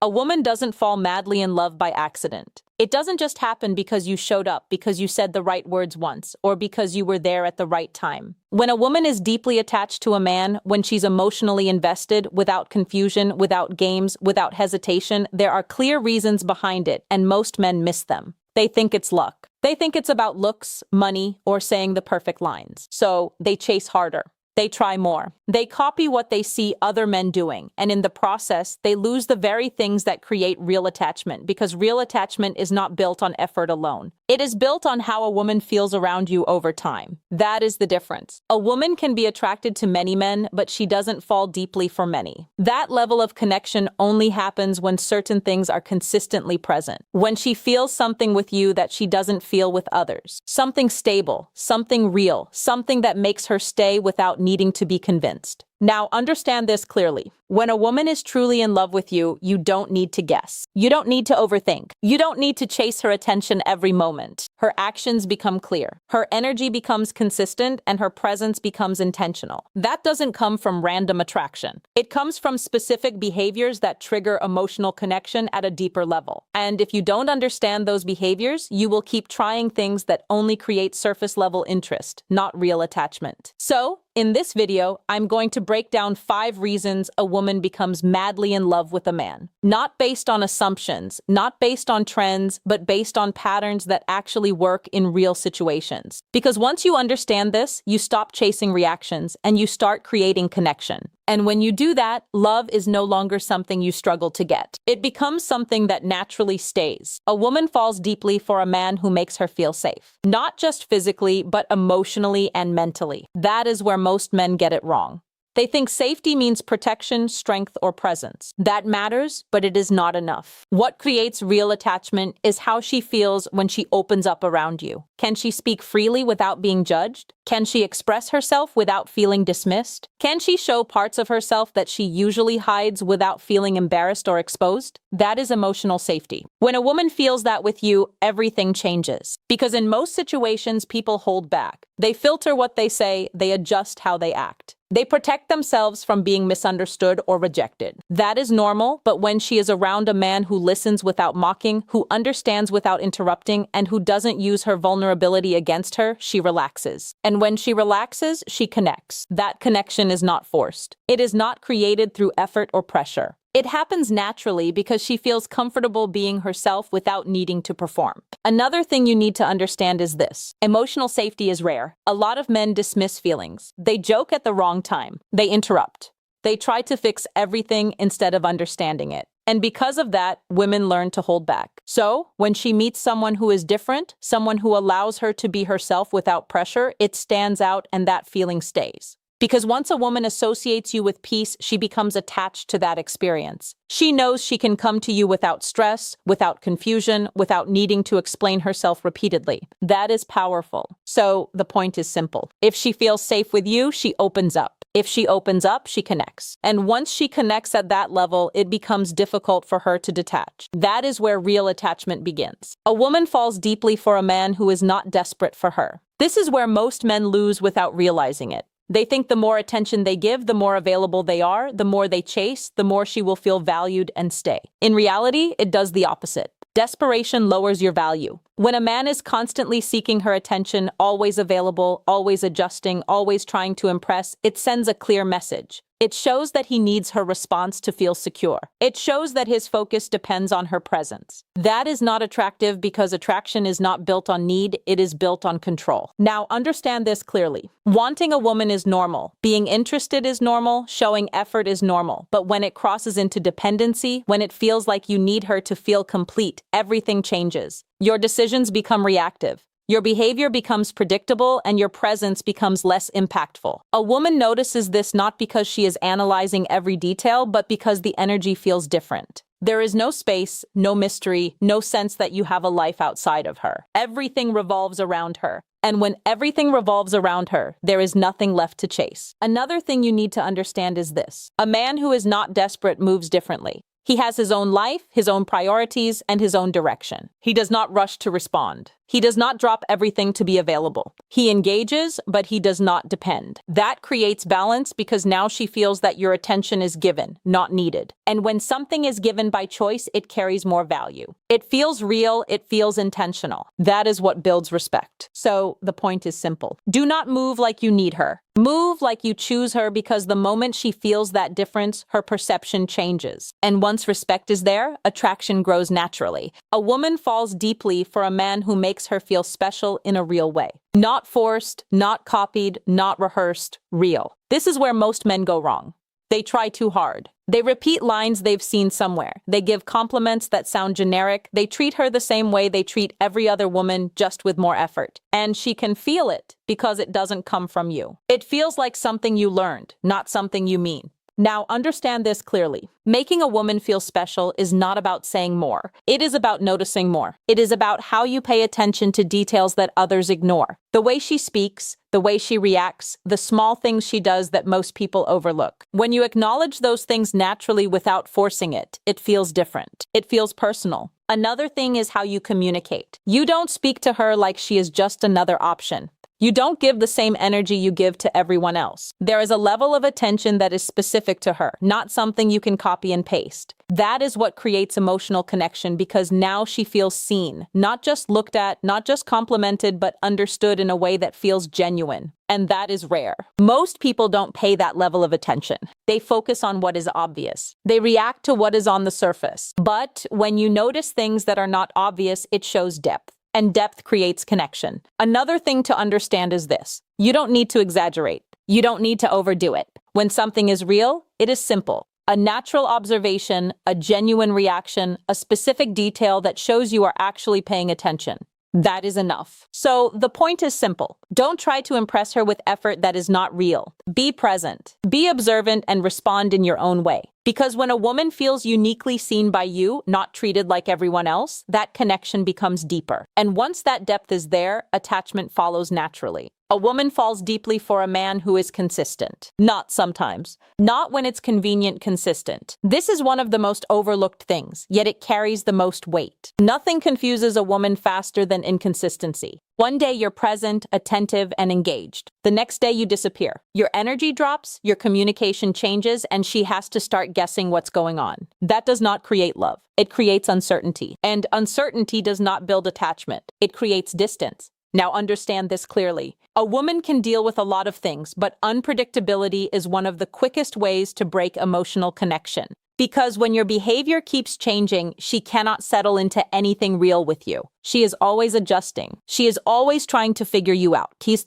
A woman doesn't fall madly in love by accident. It doesn't just happen because you showed up, because you said the right words once, or because you were there at the right time. When a woman is deeply attached to a man, when she's emotionally invested, without confusion, without games, without hesitation, there are clear reasons behind it, and most men miss them. They think it's luck. They think it's about looks, money, or saying the perfect lines. So they chase harder. They try more. They copy what they see other men doing, and in the process, they lose the very things that create real attachment, because real attachment is not built on effort alone. It is built on how a woman feels around you over time. That is the difference. A woman can be attracted to many men, but she doesn't fall deeply for many. That level of connection only happens when certain things are consistently present. When she feels something with you that she doesn't feel with others. Something stable, something real, something that makes her stay without needing to be convinced. Now, understand this clearly. When a woman is truly in love with you, you don't need to guess. You don't need to overthink. You don't need to chase her attention every moment. Her actions become clear. Her energy becomes consistent, and her presence becomes intentional. That doesn't come from random attraction. It comes from specific behaviors that trigger emotional connection at a deeper level. And if you don't understand those behaviors, you will keep trying things that only create surface-level interest, not real attachment. So, in this video, I'm going to break down 5 reasons a woman becomes madly in love with a man. Not based on assumptions, not based on trends, but based on patterns that actually work in real situations. Because once you understand this, you stop chasing reactions and you start creating connection. And when you do that, love is no longer something you struggle to get. It becomes something that naturally stays. A woman falls deeply for a man who makes her feel safe. Not just physically, but emotionally and mentally. That is where most men get it wrong. They think safety means protection, strength, or presence. That matters, but it is not enough. What creates real attachment is how she feels when she opens up around you. Can she speak freely without being judged? Can she express herself without feeling dismissed? Can she show parts of herself that she usually hides without feeling embarrassed or exposed? That is emotional safety. When a woman feels that with you, everything changes. Because in most situations, people hold back. They filter what they say, they adjust how they act. They protect themselves from being misunderstood or rejected. That is normal, but when she is around a man who listens without mocking, who understands without interrupting, and who doesn't use her vulnerability against her, she relaxes. And when she relaxes, she connects. That connection is not forced. It is not created through effort or pressure. It happens naturally because she feels comfortable being herself without needing to perform. Another thing you need to understand is this. Emotional safety is rare. A lot of men dismiss feelings. They joke at the wrong time. They interrupt. They try to fix everything instead of understanding it. And because of that, women learn to hold back. So, when she meets someone who is different, someone who allows her to be herself without pressure, it stands out and that feeling stays. Because once a woman associates you with peace, she becomes attached to that experience. She knows she can come to you without stress, without confusion, without needing to explain herself repeatedly. That is powerful. So the point is simple. If she feels safe with you, she opens up. If she opens up, she connects. And once she connects at that level, it becomes difficult for her to detach. That is where real attachment begins. A woman falls deeply for a man who is not desperate for her. This is where most men lose without realizing it. They think the more attention they give, the more available they are, the more they chase, the more she will feel valued and stay. In reality, it does the opposite. Desperation lowers your value. When a man is constantly seeking her attention, always available, always adjusting, always trying to impress, it sends a clear message. It shows that he needs her response to feel secure. It shows that his focus depends on her presence. That is not attractive because attraction is not built on need, it is built on control. Now, understand this clearly. Wanting a woman is normal. Being interested is normal. Showing effort is normal. But when it crosses into dependency, when it feels like you need her to feel complete, everything changes. Your decisions become reactive. Your behavior becomes predictable and your presence becomes less impactful. A woman notices this not because she is analyzing every detail, but because the energy feels different. There is no space, no mystery, no sense that you have a life outside of her. Everything revolves around her. And when everything revolves around her, there is nothing left to chase. Another thing you need to understand is this. A man who is not desperate moves differently. He has his own life, his own priorities, and his own direction. He does not rush to respond. He does not drop everything to be available. He engages, but he does not depend. That creates balance because now she feels that your attention is given, not needed. And when something is given by choice, it carries more value. It feels real, it feels intentional. That is what builds respect. So the point is simple. Do not move like you need her. Move like you choose her because the moment she feels that difference, her perception changes. And once respect is there, attraction grows naturally. A woman falls deeply for a man who makes her feel special in a real way. Not forced, not copied, not rehearsed, real. This is where most men go wrong. They try too hard. They repeat lines they've seen somewhere. They give compliments that sound generic. They treat her the same way they treat every other woman, just with more effort. And she can feel it because it doesn't come from you. It feels like something you learned, not something you mean. Now, understand this clearly. Making a woman feel special is not about saying more. It is about noticing more. It is about how you pay attention to details that others ignore. The way she speaks, the way she reacts, the small things she does that most people overlook. When you acknowledge those things naturally without forcing it, it feels different. It feels personal. Another thing is how you communicate. You don't speak to her like she is just another option. You don't give the same energy you give to everyone else. There is a level of attention that is specific to her, not something you can copy and paste. That is what creates emotional connection because now she feels seen, not just looked at, not just complimented, but understood in a way that feels genuine. And that is rare. Most people don't pay that level of attention. They focus on what is obvious. They react to what is on the surface. But when you notice things that are not obvious, it shows depth. And depth creates connection. Another thing to understand is this. You don't need to exaggerate. You don't need to overdo it. When something is real, it is simple. A natural observation, a genuine reaction, a specific detail that shows you are actually paying attention. That is enough. So the point is simple. Don't try to impress her with effort that is not real. Be present, be observant, and respond in your own way. Because when a woman feels uniquely seen by you, not treated like everyone else, that connection becomes deeper. And once that depth is there, attachment follows naturally. A woman falls deeply for a man who is consistent. Not sometimes. Not when it's convenient consistent. This is one of the most overlooked things, yet it carries the most weight. Nothing confuses a woman faster than inconsistency. One day you're present, attentive, and engaged. The next day you disappear. Your energy drops, your communication changes, and she has to start guessing what's going on. That does not create love. It creates uncertainty. And uncertainty does not build attachment. It creates distance. Now understand this clearly. A woman can deal with a lot of things, but unpredictability is one of the quickest ways to break emotional connection. Because when your behavior keeps changing, she cannot settle into anything real with you. She is always adjusting. She is always trying to figure you out. She is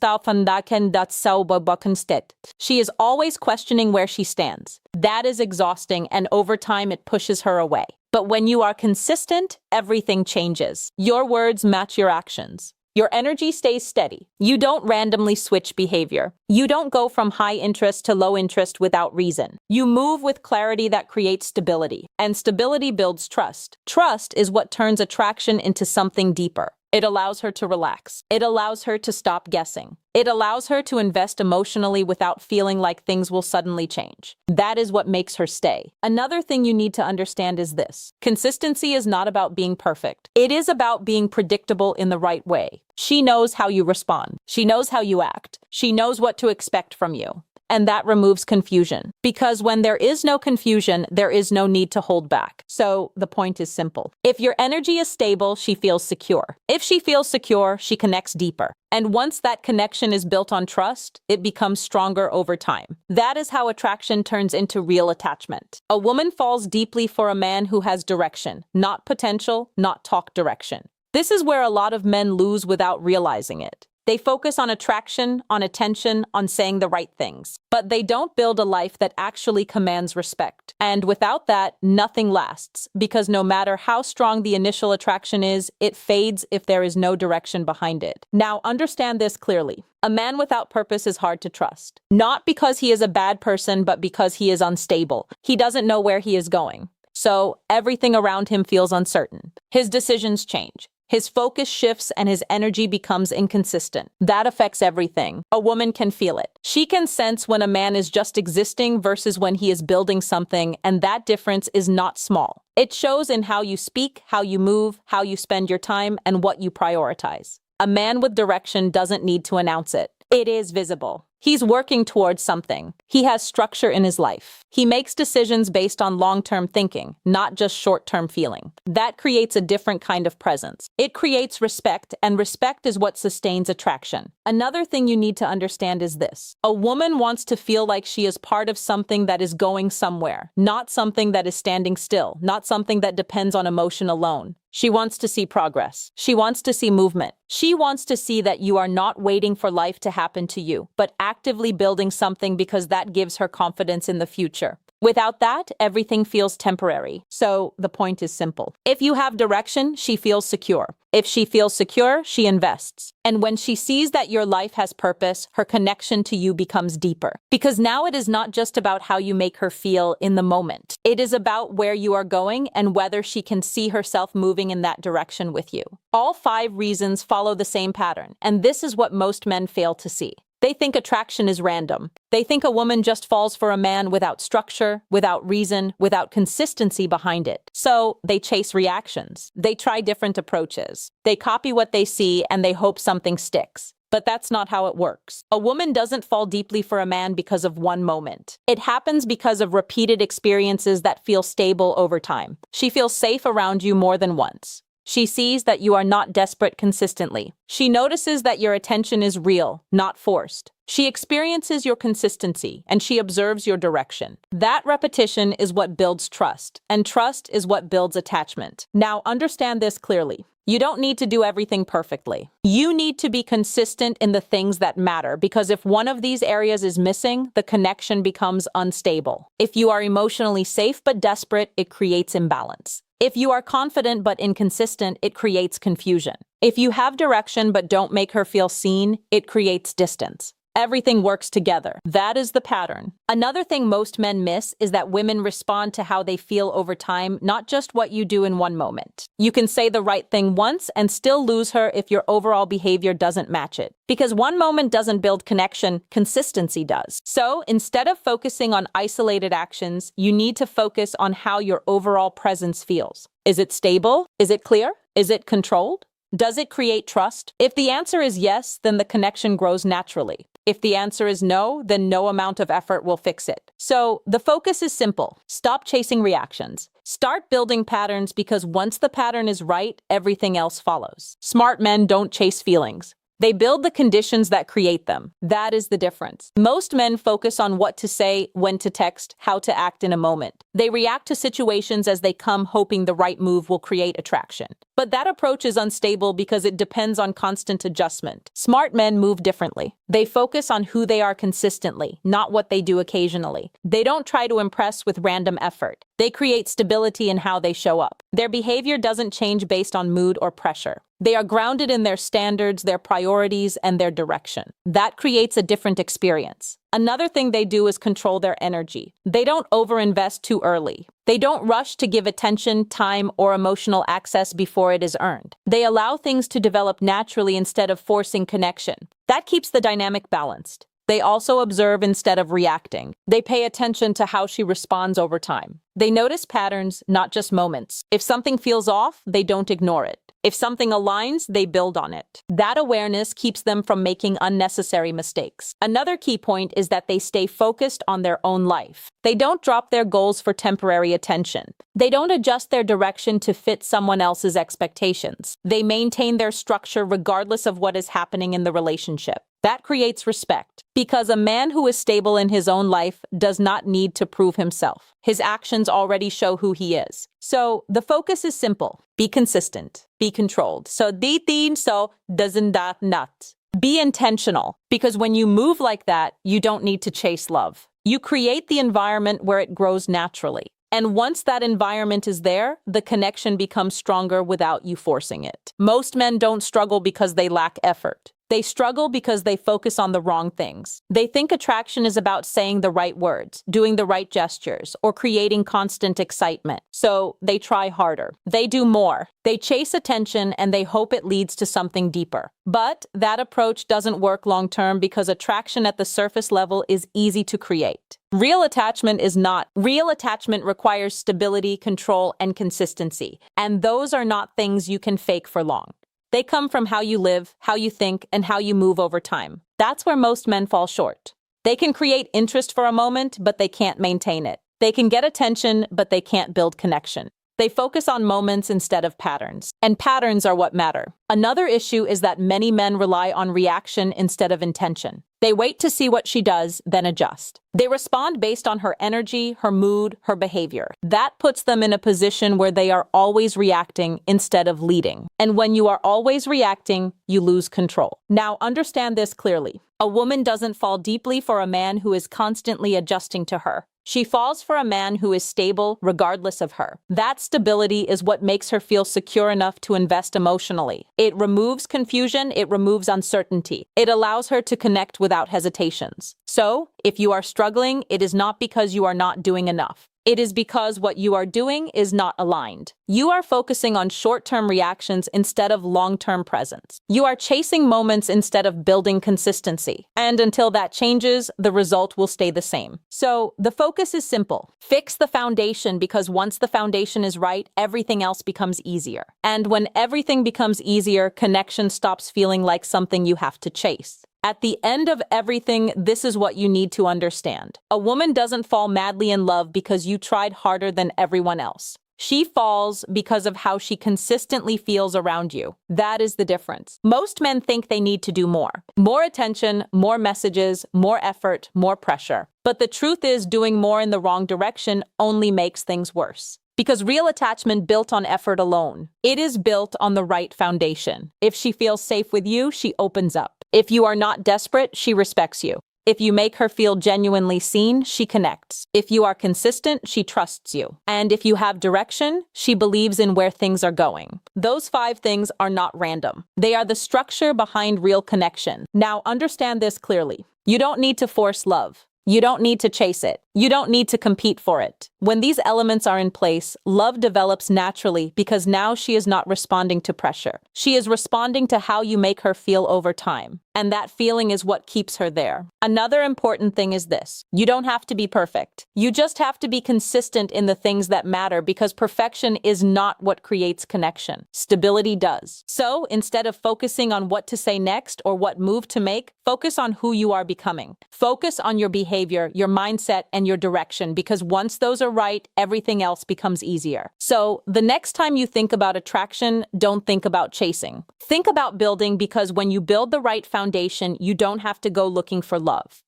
always questioning where she stands. That is exhausting, and over time it pushes her away. But when you are consistent, everything changes. Your words match your actions. Your energy stays steady. You don't randomly switch behavior. You don't go from high interest to low interest without reason. You move with clarity that creates stability. And stability builds trust. Trust is what turns attraction into something deeper. It allows her to relax. It allows her to stop guessing. It allows her to invest emotionally without feeling like things will suddenly change. That is what makes her stay. Another thing you need to understand is this. Consistency is not about being perfect. It is about being predictable in the right way. She knows how you respond. She knows how you act. She knows what to expect from you. And that removes confusion. Because when there is no confusion, there is no need to hold back. So the point is simple. If your energy is stable, she feels secure. If she feels secure, she connects deeper. And once that connection is built on trust, it becomes stronger over time. That is how attraction turns into real attachment. A woman falls deeply for a man who has direction, not potential, not talk direction. This is where a lot of men lose without realizing it. They focus on attraction, on attention, on saying the right things. But they don't build a life that actually commands respect. And without that, nothing lasts. Because no matter how strong the initial attraction is, it fades if there is no direction behind it. Now, understand this clearly. A man without purpose is hard to trust. Not because he is a bad person, but because he is unstable. He doesn't know where he is going. So everything around him feels uncertain. His decisions change. His focus shifts and his energy becomes inconsistent. That affects everything. A woman can feel it. She can sense when a man is just existing versus when he is building something, and that difference is not small. It shows in how you speak, how you move, how you spend your time, and what you prioritize. A man with direction doesn't need to announce it. It is visible. He's working towards something. He has structure in his life. He makes decisions based on long-term thinking, not just short-term feeling. That creates a different kind of presence. It creates respect, and respect is what sustains attraction. Another thing you need to understand is this. A woman wants to feel like she is part of something that is going somewhere, not something that is standing still, not something that depends on emotion alone. She wants to see progress. She wants to see movement. She wants to see that you are not waiting for life to happen to you, but actively building something because that gives her confidence in the future. Without that, everything feels temporary. So the point is simple. If you have direction, she feels secure. If she feels secure, she invests. And when she sees that your life has purpose, her connection to you becomes deeper. Because now it is not just about how you make her feel in the moment. It is about where you are going and whether she can see herself moving in that direction with you. All 5 reasons follow the same pattern, and this is what most men fail to see. They think attraction is random. They think a woman just falls for a man without structure, without reason, without consistency behind it. So they chase reactions. They try different approaches. They copy what they see and they hope something sticks. But that's not how it works. A woman doesn't fall deeply for a man because of one moment. It happens because of repeated experiences that feel stable over time. She feels safe around you more than once. She sees that you are not desperate consistently. She notices that your attention is real, not forced. She experiences your consistency, and she observes your direction. That repetition is what builds trust, and trust is what builds attachment. Now, understand this clearly. You don't need to do everything perfectly. You need to be consistent in the things that matter, because if one of these areas is missing, the connection becomes unstable. If you are emotionally safe but desperate, it creates imbalance. If you are confident but inconsistent, it creates confusion. If you have direction but don't make her feel seen, it creates distance. Everything works together. That is the pattern. Another thing most men miss is that women respond to how they feel over time, not just what you do in one moment. You can say the right thing once and still lose her if your overall behavior doesn't match it. Because one moment doesn't build connection, consistency does. So instead of focusing on isolated actions, you need to focus on how your overall presence feels. Is it stable? Is it clear? Is it controlled? Does it create trust? If the answer is yes, then the connection grows naturally. If the answer is no, then no amount of effort will fix it. So the focus is simple. Stop chasing reactions. Start building patterns, because once the pattern is right, everything else follows. Smart men don't chase feelings. They build the conditions that create them. That is the difference. Most men focus on what to say, when to text, how to act in a moment. They react to situations as they come, hoping the right move will create attraction. But that approach is unstable because it depends on constant adjustment. Smart men move differently. They focus on who they are consistently, not what they do occasionally. They don't try to impress with random effort. They create stability in how they show up. Their behavior doesn't change based on mood or pressure. They are grounded in their standards, their priorities, and their direction. That creates a different experience. Another thing they do is control their energy. They don't overinvest too early. They don't rush to give attention, time, or emotional access before it is earned. They allow things to develop naturally instead of forcing connection. That keeps the dynamic balanced. They also observe instead of reacting. They pay attention to how she responds over time. They notice patterns, not just moments. If something feels off, they don't ignore it. If something aligns, they build on it. That awareness keeps them from making unnecessary mistakes. Another key point is that they stay focused on their own life. They don't drop their goals for temporary attention. They don't adjust their direction to fit someone else's expectations. They maintain their structure regardless of what is happening in the relationship. That creates respect, because a man who is stable in his own life does not need to prove himself. His actions already show who he is. So the focus is simple. Be consistent. Be controlled. So doesn't that not. Be intentional, because when you move like that, you don't need to chase love. You create the environment where it grows naturally. And once that environment is there, the connection becomes stronger without you forcing it. Most men don't struggle because they lack effort. They struggle because they focus on the wrong things. They think attraction is about saying the right words, doing the right gestures, or creating constant excitement. So they try harder. They do more. They chase attention and they hope it leads to something deeper. But that approach doesn't work long term because attraction at the surface level is easy to create. Real attachment is not. Real attachment requires stability, control, and consistency. And those are not things you can fake for long. They come from how you live, how you think, and how you move over time. That's where most men fall short. They can create interest for a moment, but they can't maintain it. They can get attention, but they can't build connection. They focus on moments instead of patterns. And patterns are what matter. Another issue is that many men rely on reaction instead of intention. They wait to see what she does, then adjust. They respond based on her energy, her mood, her behavior. That puts them in a position where they are always reacting instead of leading. And when you are always reacting, you lose control. Now, understand this clearly. A woman doesn't fall deeply for a man who is constantly adjusting to her. She falls for a man who is stable regardless of her. That stability is what makes her feel secure enough to invest emotionally. It removes confusion, it removes uncertainty. It allows her to connect without hesitations. So, if you are struggling, it is not because you are not doing enough. It is because what you are doing is not aligned. You are focusing on short-term reactions instead of long-term presence. You are chasing moments instead of building consistency. And until that changes, the result will stay the same. So, the focus is simple. Fix the foundation because once the foundation is right, everything else becomes easier. And when everything becomes easier, connection stops feeling like something you have to chase. At the end of everything, this is what you need to understand. A woman doesn't fall madly in love because you tried harder than everyone else. She falls because of how she consistently feels around you. That is the difference. Most men think they need to do more. More attention, more messages, more effort, more pressure. But the truth is, doing more in the wrong direction only makes things worse. Because real attachment built on effort alone. It is built on the right foundation. If she feels safe with you, she opens up. If you are not desperate, she respects you. If you make her feel genuinely seen, she connects. If you are consistent, she trusts you. And if you have direction, she believes in where things are going. Those 5 things are not random. They are the structure behind real connection. Now, understand this clearly. You don't need to force love. You don't need to chase it. You don't need to compete for it. When these elements are in place, love develops naturally because now she is not responding to pressure. She is responding to how you make her feel over time. And that feeling is what keeps her there. Another important thing is this. You don't have to be perfect. You just have to be consistent in the things that matter because perfection is not what creates connection. Stability does. So instead of focusing on what to say next or what move to make, focus on who you are becoming. Focus on your behavior, your mindset, and your direction because once those are right, everything else becomes easier. So the next time you think about attraction, don't think about chasing. Think about building because when you build the right foundation, you don't have to go looking for love.